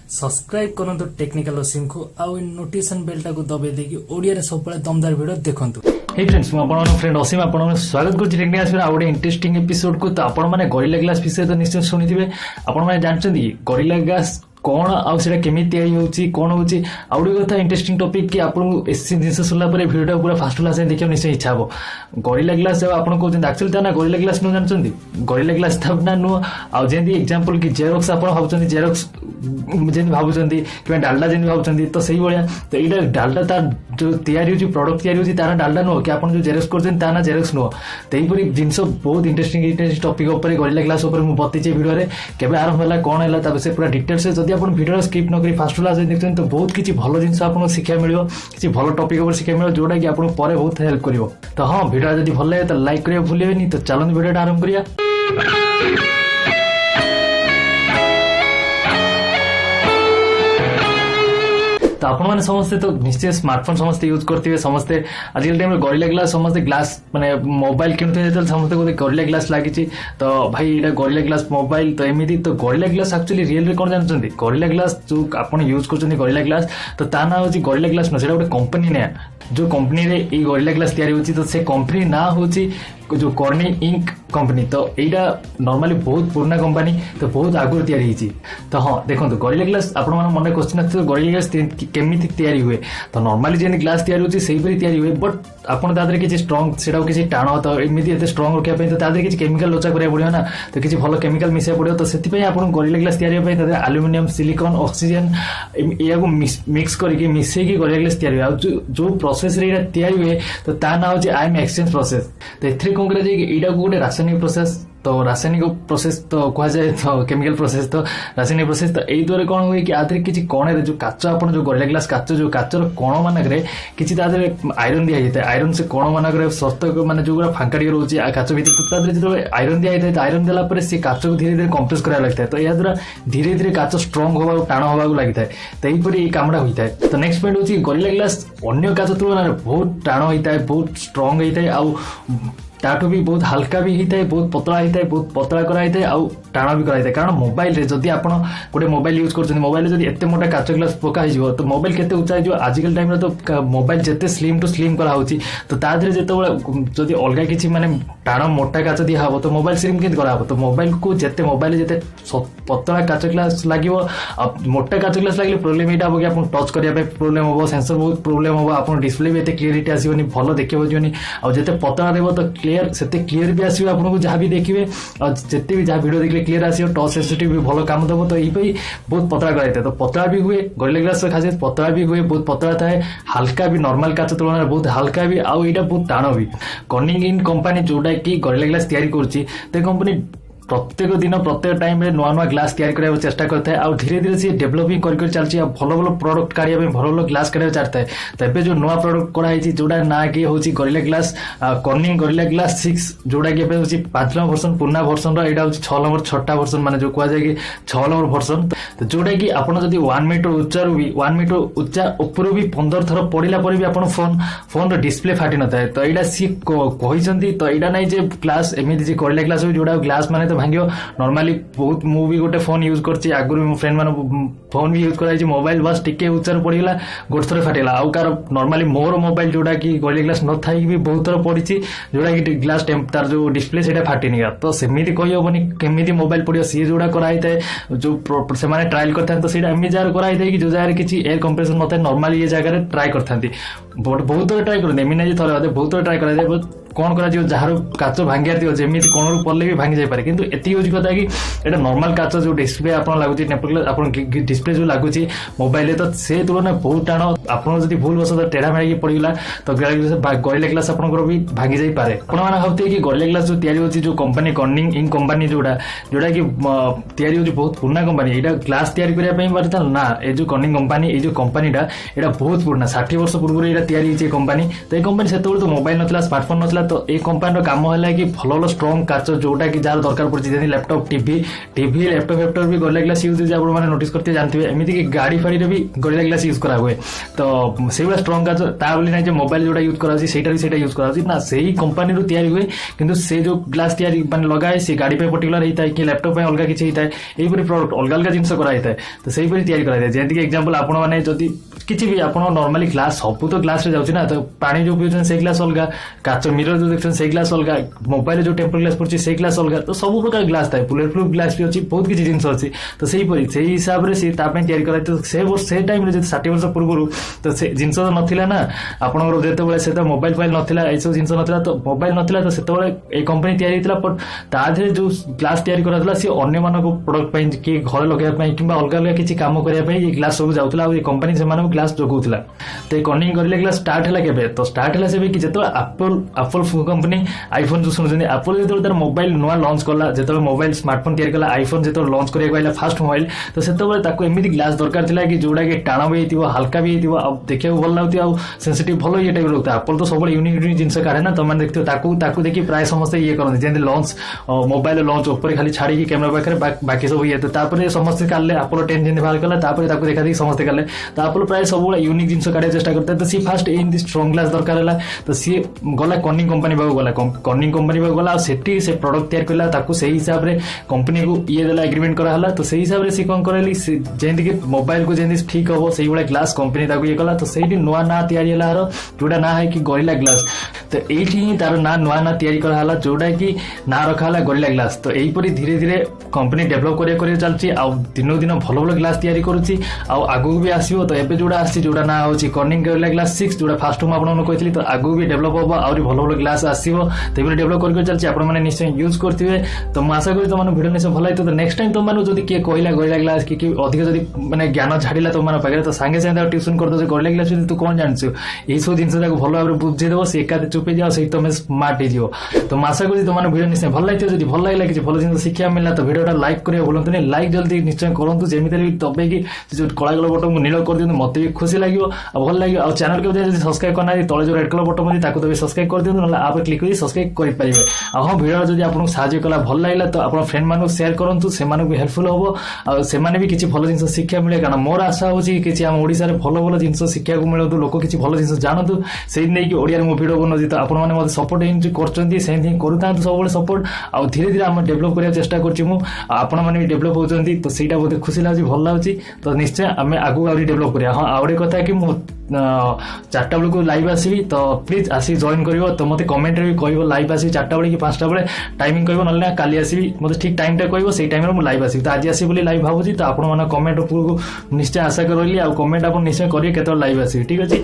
Subscribe करंतु technical असीम को आउ नोटिफिकेशन बेल टाको दबाई देकी ओडिया रे सब दमदार वीडियो देखंतु। हे फ्रेंड्स मु आपन फ्रेंड असीम आपन स्वागत करछि टेक्निकल असीम आ गोटे इंटरेस्टिंग एपिसोड को। तो आपन माने गोरिल्ला ग्लास विषय तो निश्चय सुनिथिबे। आपन माने जानछन्ती गोरिल्ला ग्लास कौन आउटा केमी तैयारी होची कौन होची आउडी कथा इंटरेस्टिंग टॉपिक कि आपन एसी जिंस सुनला परे वीडियो पूरा फास्ट क्लास देखियो निश्चय इच्छा हो। गोरिल्ला ग्लास जब आपन कहउछन एक्चुअली ता ना गोरिल्ला ग्लास न जानछन्ती गोरिल्ला ग्लास ता ना नो आ जेंती एग्जांपल कि जेरोक्स आपन भाबुछन्ती जेरोक्स जेंती भाबुछन्ती कि डालडा जेंती भाबुछन्ती तो सही भलिया तो एटा डालडा ता जो तैयारी होची प्रोडक्ट तैयारी होची ताना डालडा नो कि आपन जो जेरोक्स करछन ताना जेरोक्स नो। तेई परी जिंस बहुत इंटरेस्टिंग टॉपिक ऊपर गोरिल्ला ग्लास ऊपर मु बतिचे वीडियो रे केबे आरंभ होला कोन हैला ता से पूरा डिटेल्स से जदी आपन वीडियो स्किप न करी फास्ट क्लास देखते तो बहुत किसी भल जिन आपको शिक्षा मिलो किसी भल टॉपिक ऊपर शिक्षा मिलो जोटा कि आपको पर बहुत हेल्प करिवो। तो हाँ वीडियो जब भल लगे तो लाइक करिया भूलिबेनी। तो चलन वीडियो आरंभ करिया। तो आपण माने समस्ते तो निश्चय स्मार्टफोन समस्ते यूज करथिबे समस्ते आजकल टाइम में गोरिल्ला ग्लास समस्ते ग्लास माने मोबाइल किनते जेतल समस्ते को गोरिल्ला ग्लास लागिची। तो भाई एटा गोरिल्ला ग्लास मोबाइल तो एमिति तो गोरिल्ला ग्लास एक्चुअली रियल रे कोन जानछन्ती गोरिल्ला ग्लास जो आपण यूज करछन्ती गोरिल्ला ग्लास तो ता ना होची गोरिल्ला ग्लास न सेटा गोटे कंपनी ने जो कंपनी रे ई गोरिल्ला ग्लास तयारी होची तो से कंपनी ना होची जो कॉर्नी इंक कंपनी। तो एटा नॉर्मली बहुत पुराना कंपनी तो बहुत आगु तैयारी हिची। तो हाँ देखो गोरिल्ला ग्लास आपण मन मन क्वेश्चन आछे गोरिल्ला ग्लास केमिति तैयारी हुए तो नॉर्मली जे ग्लास तैयारी होची सेही परी तैयारी हुए बट आपण तादरे किछि स्ट्रांग सेटा किछि टाणो तो एमिति एते स्ट्रांग रखिया पे तो तादरे किछि केमिकल लोचा करिया पड़ियो ना तो किछि भलो केमिकल मिसिया पड़ियो। तो सेति पई आपण गोरिल्ला ग्लास तैयारी पे तादरे एल्युमिनियम सिलिकॉन ऑक्सीजन एयाको मिक्स करके मिसै की गोरिल्ला ग्लास तैयारी आ जो प्रोसेस रे एटा तैयारी हुए तो ता ना होची आयन एक्सचेंज प्रोसेस। तो एथरे कोन करे जे एटा को गोटे रासायनिक प्रोसेस तो रासायनिक प्रोसेस तो कह जाए तो केमिकल प्रोसेस तो रासायनिक प्रोसेस तो एई द्वारा कोन हुए कि आदरे किछि कोणे रे जो काच आपण जो गोरिल्ला ग्लास काच जो काचर कोण मानक रे किछि तादरे आयरन दिया जाय आयरन से कोण मानक रे सस्त माने जो गुरा फांका डी रहउची काच भीतर तो तादरे जो आयरन दिया जाय तो आयरन देला पर से काच को धीरे धीरे कंप्रेस करा लागता है तो या द्वारा धीरे धीरे काच स्ट्रांग होबा टाण होबा लागिता है तो एई परी ए कामडा होइता है। तो नेक्स्ट पॉइंट होची गोरिल्ला ग्लास अन्य काच तुलना रे बहुत टाण होइता है बहुत स्ट्रांग होइता है आ ताठू भी बहुत हल्का भी होता है बहुत पतला होता है बहुत पतला कराई आउ टाण भी कराई कारण मोबाइल रे जदि आपण गोटे मोबाइल यूज करछन मोबाइल रे जदि एते मोटा काच ग्लास पका हिजो तो मोबाइल केते ऊंचा जो आजकल टाइम रे तो मोबाइल जेते स्लिम टू स्लिम करा होची तो तादरे जेते जदि अलगा किछि माने टाण मोटा काच दिया हबो तो मोबाइल स्लिम केत करा हबो। तो मोबाइल को जेते मोबाइल जेते पतला काच ग्लास लागिवो मोटा काच ग्लास लागले प्रॉब्लम एटा हो कि आपण टच करिया पे प्रॉब्लम हो सेंसर बहुत प्रॉब्लम हो आपण डिस्प्ले भी एते क्लियरिटी आसीबनी भलो देखिबो जोनी आ जेते पतला देबो तो क्लियर सेते क्लियर भी आसीबो आपन को जहां भी देखिबे और जेते भी जहां वीडियो देखले क्लियर आसीबो टच सेंसिटिव भी भलो काम देबो। तो एई पई बहुत पतला कराइते तो पतला भी हुए गोरिल्ला ग्लास खासियत पतला भी हुए बहुत पतला थाए हल्का भी नॉर्मल काच तुलना बहुत हल्का भी आ एटा बहुत टाण भी। कॉर्निंग इन कंपनी जोटा कि गोरिल्ला ग्लास तैयारी करछि ते कंपनी प्रत्येक दिन प्रत्येक टाइम रे नुआ नुआ ग्लास तैयारी करबा चेष्टा करता है और धीरे धीरे से डेवलपिंग कर चलछि भलो भलो प्रोडक्ट काढिया पे भलो भलो ग्लास काढिया चाहता है। तो एबे जो नुआ प्रोडक्ट करा हिची जोडा ना कि होची gorilla glass cornering gorilla glass 6 जोडा कि एबे होची 5 नंबर वर्जन पुना वर्जन रो एडा होची 6 नंबर छटा वर्जन माने जो कहा जाय कि 6 नंबर वर्जन तो जोडा कि आपण जदी 1 मीटर उच्चा रो भी 1 मीटर उच्चा ऊपर भी 15 थर पडिला पर भी आपण फोन रो डिस्प्ले फाटी न थाए। तो एडा सी कहिसंती तो एडा नै जे ग्लास एमिति जे गोरिल्ला ग्लास जोडा ग्लास माने तो भांगियो नॉर्मली बहुत मु भी गोटे फोन यूज करछि आगुर मो फ्रेंड माने फोन भी यूज कराई मोबाइल बस टिके उच्चार पड़ीला गोटे थर फाटिला आउ कार नॉर्मली मोर मोबाइल जोडा कि गोरिल्ला ग्लास न थाई भी बहुत थर पड़ीछि जोडा कि ग्लास टेम्पर जो डिस्प्ले सेटा फाटी निया। तो सेमिति कहि होबनी केमिति मोबाइल पड़ियो सी जोडा कराई थाए जो से माने ट्रायल करथान तो सेटा एमि जार कराई थाए कि जो जार किछि एयर कंप्रेसर नथाय नॉर्मली ये जगह रे ट्राई करथांती बहुत थर ट्राई करथांती एमि नै जे थरे बहुत थर ट्राई कराई थाए कौन करा जो जार काच भांगिया दियो जेमिति कोन पड़ले भी भांगी जाय पारे किंतु एति यूज करता कि एटा नॉर्मल काच जो डिस्प्ले आपन लागुची टेम्पर ग्लास आपन डिस्प्ले जो लागुची मोबाइल तो से तुलना बहुत टाण आपन जदी भूल बस टेढ़ा मेढ़ा पड़ीला तो गोरिल्ला ग्लास आपन भी भांगी जाय पारे। आपण माने भाबते कि गोरिल्ला ग्लास जो तैयारी होची जो कंपनी कॉर्निंग इन कंपनी जोडा जोडा कि तैयारी होची बहुत पुराना कंपनी एटा ग्लास तैयारी करिया पई परता ना ए जो कॉर्निंग कंपनी ए जो कंपनीटा एटा बहुत पुराना 60 वर्ष पूर्व एटा तैयारी होची कंपनी तो ए कंपनी सेतो तो मोबाइल नथला स्मार्टफोन नथला तो ए कंपनी काम है कि भल भल स्ट्रंग काच जोटा कि जार दरकार पड़े जैसे लैपटॉप टीवी लैपटॉप भी गोरिल्ला ग्लास यूज होती है आप नोटिस करते जानते हैं एमती कि गाड़ी फाड़ी भी गोरिल्ला ग्लास यूज करा हुए तो से स्ट्रंग काच ता बोली ना मोबाइल जोटा यूज करा सेटा यूज करा ना से कंपनी रू तैयारी हुए किंतु से जो ग्लास तैयारी माने लगाए से गाड़ी पे पर्टिकुलर होता है कि लैपटॉप पे अलग किसी होता है यही प्रोडक्ट अलग अलग जिन करा होता है तो से तैयारी करा जैसे एग्जांपल आपण मैंने जदि किसी भी आप नॉर्मली ग्लास सब तो ग्लास रे जाउछि ना तो पानी जो पीउछन से ग्लास अलग काच मिरर जो देखछन से ग्लास अलग मोबाइल जो टेम्पर ग्लास पड़छि से ग्लास अलग तो सब प्रकार ग्लास थाए बुलेट प्रूफ ग्लास भी अछि बहुत किछि जिंस अछि तो सेही परि से हिसाब रे से तापे तैयारी करा तो से टाइम रे जे 60 वर्ष पूर्व तो से जिंस नथिला ना आपनकर जेते बेले से तो मोबाइल फाइल नथिला ऐसो जिंस नथिला तो मोबाइल नथिला तो सेते बेले ए कंपनी तैयारी हितला पर ता धरे जो ग्लास तैयारी कराला से अन्य मानको प्रोडक्ट पई कि घर लगेया पई किबा अलग अलग किछि काम करिया पई ये ग्लास सब जाउतला और ये कंपनी से मानको ग्लास जोगुतला तो ये कनिंग गोरिल्ला ग्लास स्टार्ट हला केबे तो स्टार्ट हला से भी कि जेतो एप्पल कंपनी आईफोन जो सुनजनी एप्पल जेतो तार मोबाइल नवा लॉन्च करला जेतो मोबाइल स्मार्टफोन तैयारी करला आईफोन जेतो लॉन्च करिया गइला फर्स्ट मोबाइल तो सेतो बेले ताको एमिति ग्लास दरकार थिला कि जोडा के टाणा भी हितिबो हल्का भी हितिबो अब देखियो भल लागति आ सेंसिटिव भलो ये टाइप लगता एप्पल तो सब यूनिक जिंस काढे ना तो माने देखियो ताको देखि प्राय समस्त ये करन जेंति लॉन्च मोबाइल लॉन्च ऊपर खाली छाड़ी की कैमरा पाखरे बाकी सब ये तो तापरे समस्त काले एप्पल 10 जेंति बाहर कला तापरे ताको देखा दी समस्त काले तो एप्पल प्राय सब यूनिक जिंस काढे चेष्टा करते तो सी fast in this strong glass दरकार हला तो सी गला कनिंग कंपनी बागु गला कनिंग कंपनी बागु गला सेठी से प्रोडक्ट तैयार करला ताको सही हिसाब रे कंपनी को ये देला एग्रीमेंट करा हला तो सही हिसाब रे सी कोन करली जेंति कि मोबाइल को जेंति ठीक हो सही वाला ग्लास कंपनी ताको ये कला तो सही नुआ ना तैयारी हला रो जोडा ना है कि गोरिल्ला ग्लास तो एठी ही तार ना नुआ ना तैयारी करा हला जोडा कि ना रखा हला गोरिल्ला ग्लास तो एही परी धीरे धीरे कंपनी डेवलप करिया चलची आ दिनो दिन भलो भलो ग्लास तैयारी करूची आ आगु भी आसीबो तो एबे जोडा आसी जोडा ना होची कनिंग गोरिल्ला ग्लास 6 जोडा फास्ट हम आपन कहतली तो आगु भी डेवलप होबो और भलो भलो ग्लास आसीबो तेबे डेवलप करके चलची आपण माने निश्चय यूज करथिबे तो म आशा करी तो माने वीडियो निश्चय भलाई तो नेक्स्ट टाइम तो माने जदी के कहला गोरिल्ला ग्लास कि अधिक जदी माने ज्ञान झाड़िला तो माने पागे तो संगे संगे ट्यूशन कर दो गोरिल्ला ग्लास तू कोन जानछु एही सब जिंस ताको भलो भाबरे बुझे देबो से एकाते चुपे जाओ से तो स्मार्ट हिजियो तो म आशा करी तो माने वीडियो निश्चय भल लागितो जदी भल लागला कि भलो जिंस शिक्षा मिलला तो वीडियोटा लाइक करिया भूलंतुनी लाइक जल्दी निश्चय करंतु जेमिति भी दबे कि जो कळा कलर बटन को नील कर दियंतु मते भी खुशी लागियो आ भल लागियो आ चैनल के जदी सब्सक्राइब करना तळे जो रेड कलर बटन अछि ताको तो सब्सक्राइब कर दियंतु नला आप क्लिक करी सब्सक्राइब करि परिबे आ हां वीडियो जदी आपन साहाय्य कला भल लागला तो आपन फ्रेंड मानको शेयर करंतु से मानको हेल्पफुल होबो आ से माने भी किछि भलो जिंस शिक्षा मिले कारण मोर आशा होछि किछि हम ओडिसा रे भलो भलो जिंस शिक्षा को मिलतो लोक किछि भलो जिंस जानतु सेहि नै कि ओडिया रे मो वीडियो बनोछि तो आपन माने मते सपोर्ट इन करचंती सेहि थिंग करूतांतु सब बेले सपोर्ट आ धीरे धीरे हम डेवलप करिया चेष्टा करछि मु आपन माने भी डेवलप होचंती तो सेटा बहुत खुशी लागछि भल लागछि तो निश्चय हमें आगु आउरी डेवलप करिया हां आउरे कथा कि मु 4टा बेले को लाइव आसीबी तो प्लीज आसी जॉइन करिवो तो मते कमेंट रे भी कहइबो लाइव आसी 4टा बेले कि 5टा बेले टाइमिंग कहइबो नले काली आसीबी मते ठीक टाइम टा कहइबो सेही टाइम रे मु लाइव आसी तो आज आसी बोली लाइव भाबुची तो आपण माने कमेंट ऊपर को निश्चय आशा करली आ कमेंट आपण निश्चय करिए केतो लाइव आसी ठीक अछि।